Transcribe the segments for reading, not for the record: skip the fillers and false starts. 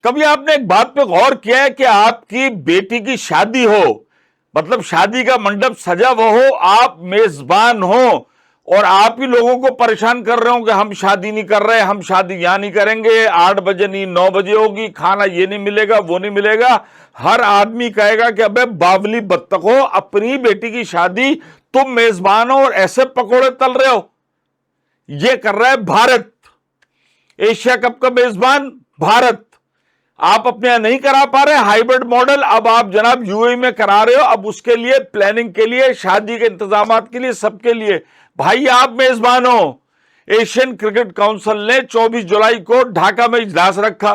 कभी आपने एक बात पे गौर किया है कि आपकी बेटी की शादी हो, मतलब शादी का मंडप सजा हुआ हो, आप मेजबान हो और आप ही लोगों को परेशान कर रहे हो कि हम शादी नहीं कर रहे, हम शादी यहां नहीं करेंगे, 8 बजे नहीं 9 बजे होगी, खाना ये नहीं मिलेगा वो नहीं मिलेगा। हर आदमी कहेगा कि अबे बावली बत्तख हो, अपनी बेटी की शादी तुम मेजबान हो और ऐसे पकोड़े तल रहे हो। ये कर रहा है भारत, एशिया कप का मेजबान भारत। आप अपने यहां नहीं करा पा रहे हाइब्रिड मॉडल, अब आप जनाब यूएई में करा रहे हो। अब उसके लिए प्लानिंग के लिए, शादी के इंतजाम के लिए, सबके लिए भाई आप मेजबान हो। एशियन क्रिकेट काउंसिल ने 24 जुलाई को ढाका में इजलास रखा।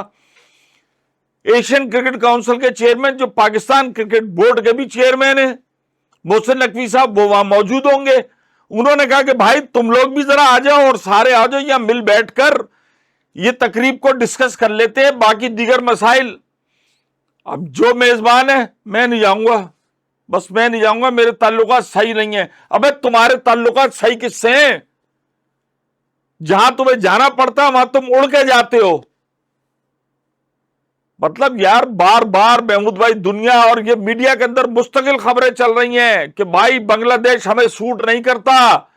एशियन क्रिकेट काउंसिल के चेयरमैन, जो पाकिस्तान क्रिकेट बोर्ड के भी चेयरमैन है, मोहसिन नकवी साहब, वो वहां मौजूद होंगे। उन्होंने कहा कि भाई तुम लोग भी जरा आ जाओ और सारे आ जाओ, या मिल बैठकर ये तकरीब को डिस्कस कर लेते हैं, बाकी दीगर मसाइल। अब जो मेजबान है, मैं नहीं जाऊंगा, बस मैं नहीं जाऊंगा, मेरे ताल्लुकात सही नहीं है। अबे तुम्हारे ताल्लुकात सही किससे हैं? जहां तुम्हें जाना पड़ता है वहां तुम उड़ के जाते हो। मतलब यार, बार बार महमूद भाई, दुनिया और ये मीडिया के अंदर मुस्तकिल खबरें चल रही हैं कि भाई बांग्लादेश हमें सूट नहीं करता,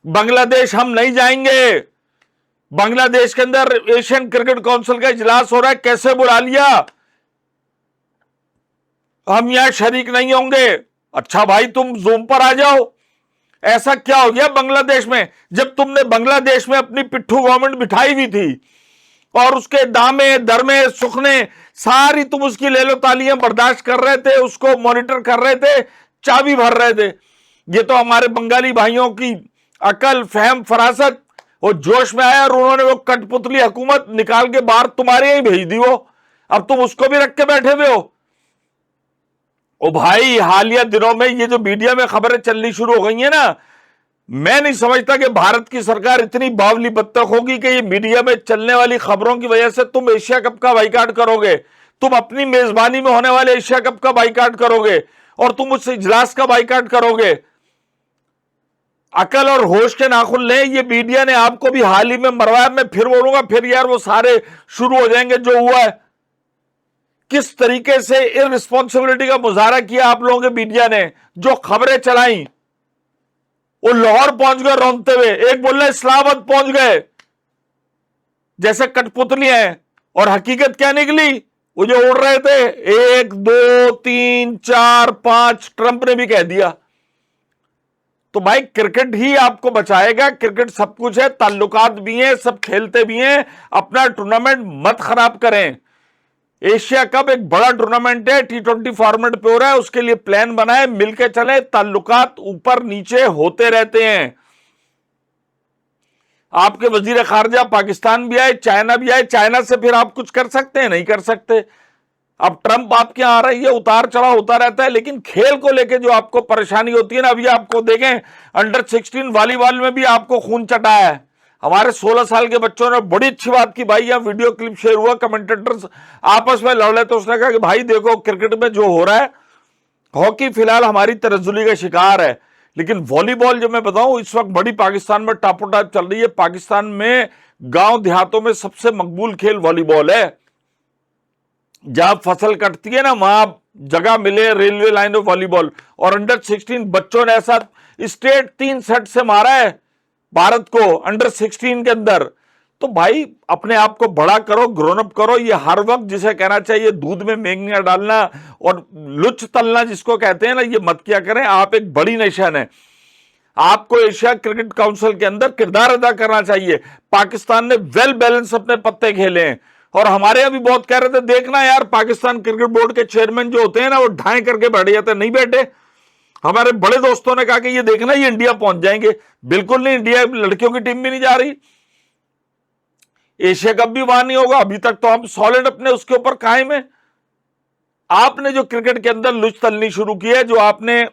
बांग्लादेश हम नहीं जाएंगे, बांग्लादेश के अंदर एशियन क्रिकेट काउंसिल का इजलास हो रहा है, कैसे बुला लिया, हम यहां शरीक नहीं होंगे। अच्छा भाई तुम जूम पर आ जाओ। ऐसा क्या हो गया बांग्लादेश में? जब तुमने बांग्लादेश में अपनी पिट्ठू गवर्नमेंट बिठाई हुई थी और उसके दामे दरमे सुखने सारी तुम उसकी ले लो तालियां बर्दाश्त कर रहे थे, उसको मॉनिटर कर रहे थे, चाबी भर रहे थे। ये तो हमारे बंगाली भाइयों की अकल, फहम, फरासत, वो जोश में आया और उन्होंने वो कठपुतली हुकूमत निकाल के बाहर तुम्हारे यही भेज दी। वो अब तुम उसको भी रख के बैठे हुए हो। ओ भाई, हालिया दिनों में ये जो मीडिया में खबरें चलनी शुरू हो गई है ना, मैं नहीं समझता कि भारत की सरकार इतनी बावली बत्तख होगी कि ये मीडिया में चलने वाली खबरों की वजह से तुम एशिया कप का बाइकाट करोगे, तुम अपनी मेजबानी में होने वाले एशिया कप का बाइकाट करोगे और तुम उस इजलास का बाइकाट करोगे। अकल और होश के नाखुन ले, ये मीडिया ने आपको भी हाल ही में मरवाया। मैं फिर बोलूंगा, फिर यार वो सारे शुरू हो जाएंगे जो हुआ है। किस तरीके से इररिस्पॉन्सिबिलिटी का मुजाहरा किया आप लोगों के मीडिया ने, जो खबरें चलाई। वो लाहौर पहुंच गए रोंदते हुए, एक बोल रहे इस्लामाबाद पहुंच गए जैसे कठपुतली हैं, और हकीकत क्या निकली? वो जो उड़ रहे थे 1 2 3 4 5, ट्रंप ने भी कह दिया। तो भाई क्रिकेट ही आपको बचाएगा, क्रिकेट सब कुछ है, ताल्लुकात भी हैं, सब खेलते भी हैं। अपना टूर्नामेंट मत खराब करें। एशिया कप एक बड़ा टूर्नामेंट है, T20 फॉर्मेट पे हो रहा है, उसके लिए प्लान बनाए, मिलके चले, ताल्लुकात ऊपर नीचे होते रहते हैं। आपके वजीर खारजा पाकिस्तान भी आए, चाइना भी आए, चाइना से फिर आप कुछ कर सकते हैं? नहीं कर सकते। अब ट्रंप आपके यहां आ रही है, उतार चढ़ाव होता रहता है, लेकिन खेल को लेके जो आपको परेशानी होती है ना, अभी आपको देखें अंडर 16 वॉलीबॉल में भी आपको खून चटाया है। हमारे 16 साल के बच्चों ने बड़ी अच्छी बात की भाई, यहां वीडियो क्लिप शेयर हुआ, कमेंटेटर्स आपस में लड़ रहे, तो उसने कहा कि भाई देखो क्रिकेट में जो हो रहा है, हॉकी फिलहाल हमारी तरजुली का शिकार है, लेकिन वॉलीबॉल जो मैं बताऊं इस वक्त बड़ी पाकिस्तान में टापोटाप चल रही है। पाकिस्तान में गांव देहातों में सबसे मकबूल खेल वॉलीबॉल है। जहां फसल कटती है ना, वहां जगह मिले रेलवे लाइन में वॉलीबॉल। और अंडर 16 बच्चों ने ऐसा स्टेट 3 सेट से मारा है भारत को अंडर 16 के अंदर। तो भाई अपने आप को बड़ा करो, ग्रोन अप करो। ये हर वक्त जिसे कहना चाहिए दूध में मेंगनियां डालना और लुच तलना जिसको कहते हैं ना, ये मत किया करें। आप एक बड़ी नेशन है, आपको एशिया क्रिकेट काउंसिल के अंदर किरदार अदा करना चाहिए। पाकिस्तान ने वेल बैलेंस अपने पत्ते खेले हैं, और हमारे अभी बहुत कह रहे थे देखना यार पाकिस्तान क्रिकेट बोर्ड के चेयरमैन जो होते हैं ना, वो ढाई करके बैठ जाते, नहीं बैठे। हमारे बड़े दोस्तों ने कहा कि ये देखना ये इंडिया पहुंच जाएंगे, बिल्कुल नहीं, इंडिया लड़कियों की टीम भी नहीं जा रही, एशिया कप भी वहां नहीं होगा। अभी तक तो हम सॉलिड अपने उसके ऊपर कायम है। आपने जो क्रिकेट के अंदर लुच तलनी शुरू की है, जो आपने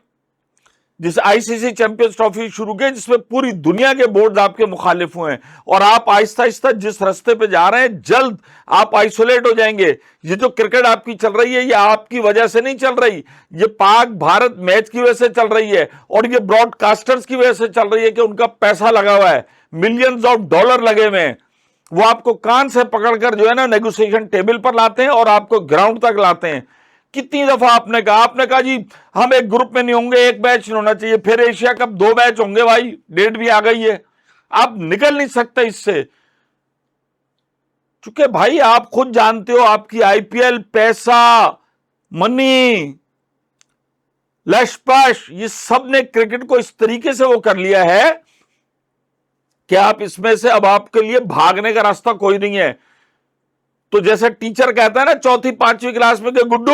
जिस आईसीसी चैंपियंस ट्रॉफी शुरू की, जिसमें पूरी दुनिया के बोर्ड आपके मुखालिफ हुए हैं, और आप आहिस्ता आहिस्ता जिस रास्ते पे जा रहे हैं, जल्द आप आइसोलेट हो जाएंगे। ये जो क्रिकेट आपकी चल रही है, ये आपकी वजह से नहीं चल रही, ये पाक भारत मैच की वजह से चल रही है, और ये ब्रॉडकास्टर्स की वजह से चल रही है कि उनका पैसा लगा हुआ है, मिलियंस ऑफ डॉलर लगे हुए हैं। वो आपको कान से पकड़कर जो है ना नेगोशिएशन टेबल पर लाते हैं और आपको ग्राउंड तक लाते हैं। कितनी दफा आपने कहा जी हम एक ग्रुप में नहीं होंगे, एक बैच नहीं होना चाहिए, फिर एशिया कप 2 बैच होंगे, भाई डेट भी आ गई है, आप निकल नहीं सकते इससे। चूंकि भाई आप खुद जानते हो आपकी आईपीएल, पैसा, मनी, लशपश, ये सब ने क्रिकेट को इस तरीके से वो कर लिया है कि आप इसमें से अब आपके लिए भागने का रास्ता कोई नहीं है। तो जैसे टीचर कहता है ना 4वीं 5वीं क्लास में कि गुड्डू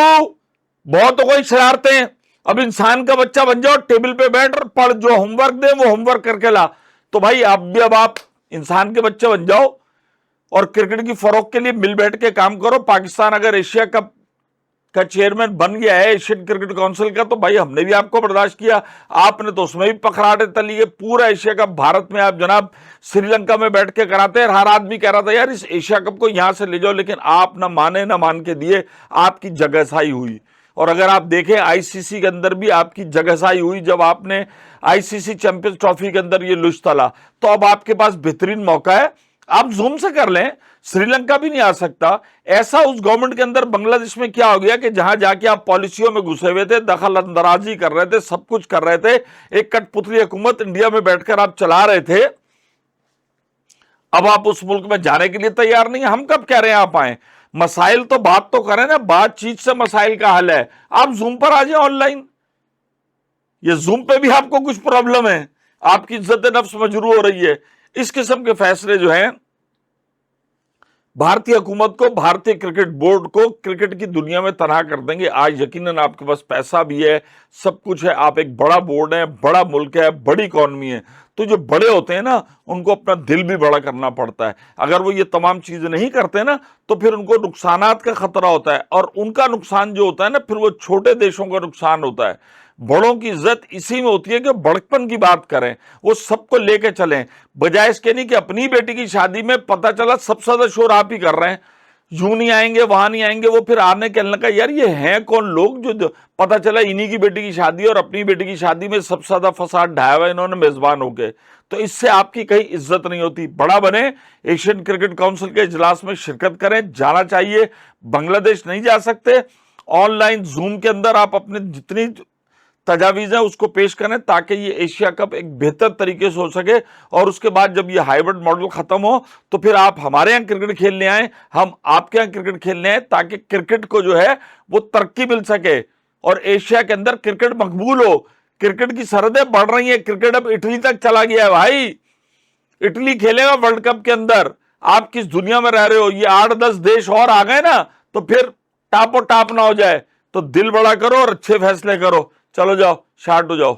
बहुत हो गई शरारतें, अब इंसान का बच्चा बन जाओ, टेबल पे बैठ और पढ़, जो होमवर्क दे वो होमवर्क करके ला। तो भाई अब आप इंसान के बच्चे बन जाओ और क्रिकेट की फरोख के लिए मिल बैठ के काम करो। पाकिस्तान अगर एशिया कप का चेयरमैन बन गया है एशियन क्रिकेट काउंसिल का, तो भाई हमने भी आपको बर्दाश्त किया, आपने तो उसमें भी पखराटे तली है। पूरा एशिया कप भारत में आप जनाब श्रीलंका में बैठ के कराते हैं, हर आदमी कह रहा था यार इस एशिया कप को यहां से ले जाओ, लेकिन आप ना माने ना मान के दिए, आपकी जगहसाई हुई। और अगर आप देखें आईसीसी के अंदर भी आपकी जगहसाई हुई, जब आपने आईसीसी चैंपियंस ट्रॉफी के अंदर ये लुश तला, तो अब आपके पास बेहतरीन मौका है, आप जूम से कर लें, श्रीलंका भी नहीं आ सकता। ऐसा उस गवर्नमेंट के अंदर बांग्लादेश में क्या हो गया कि जहां जाके आप पॉलिसियों में घुसे हुए थे, दखल अंदाजी कर रहे थे, सब कुछ कर रहे थे, एक कठपुतली हुकूमत इंडिया में बैठकर आप चला रहे थे, अब आप उस मुल्क में जाने के लिए तैयार नहीं। हम कब कह रहे हैं आप आए, मसाइल तो बात तो करें ना, बातचीत से मसाइल का हल है। आप जूम पर आ जाए ऑनलाइन, ये जूम पे भी आपको कुछ प्रॉब्लम है, आपकी इज्जत नफ्स मजरू हो रही है। इस किस्म के फैसले जो हैं भारतीय हुकूमत को, भारतीय क्रिकेट बोर्ड को क्रिकेट की दुनिया में तनहा कर देंगे। आज यकीनन आपके पास पैसा भी है, सब कुछ है, आप एक बड़ा बोर्ड है, बड़ा मुल्क है, बड़ी इकॉनमी है, तो जो बड़े होते हैं ना उनको अपना दिल भी बड़ा करना पड़ता है। अगर वो ये तमाम चीजें नहीं करते ना तो फिर उनको नुकसानात का खतरा होता है, और उनका नुकसान जो होता है ना फिर वो छोटे देशों का नुकसान होता है। बड़ों की इज्जत इसी में होती है कि बड़कपन की बात करें, वो सबको लेके चलें, बजाय इसके नहीं कि अपनी बेटी की शादी में पता चला सबसे ज्यादा शोर आप ही कर रहे हैं, यूं नहीं आएंगे वहां नहीं आएंगे, वो फिर आने के लगा यार ये हैं कौन लोग जो पता चला इन्हीं की बेटी की शादी और अपनी बेटी की शादी में सबसे ज्यादा फसाद ढाया हुआ इन्होंने मेजबान होके। तो इससे आपकी कहीं इज्जत नहीं होती। बड़ा बने, एशियन क्रिकेट काउंसिल के इजलास में शिरकत करें, जाना चाहिए। बांग्लादेश नहीं जा सकते, ऑनलाइन जूम के अंदर आप अपने जितनी तजावीज़ है उसको पेश करें ताकि ये एशिया कप एक बेहतर तरीके से हो सके, और उसके बाद जब ये हाइब्रिड मॉडल खत्म हो तो फिर आप हमारे यहाँ क्रिकेट खेलने आए, हम आपके यहाँ क्रिकेट खेलने आए, ताकि क्रिकेट को जो है वो तरक्की मिल सके और एशिया के अंदर क्रिकेट मकबूल हो। क्रिकेट की सरहदें बढ़ रही हैं, क्रिकेट अब इटली तक चला गया है भाई, इटली खेलेगा वर्ल्ड कप के अंदर। आप किस दुनिया में रह रहे हो, ये 8-10 देश और आ गए ना तो फिर टापो टाप ना हो जाए। तो दिल बड़ा करो और अच्छे फैसले करो। चलो जाओ, शार्ट हो जाओ।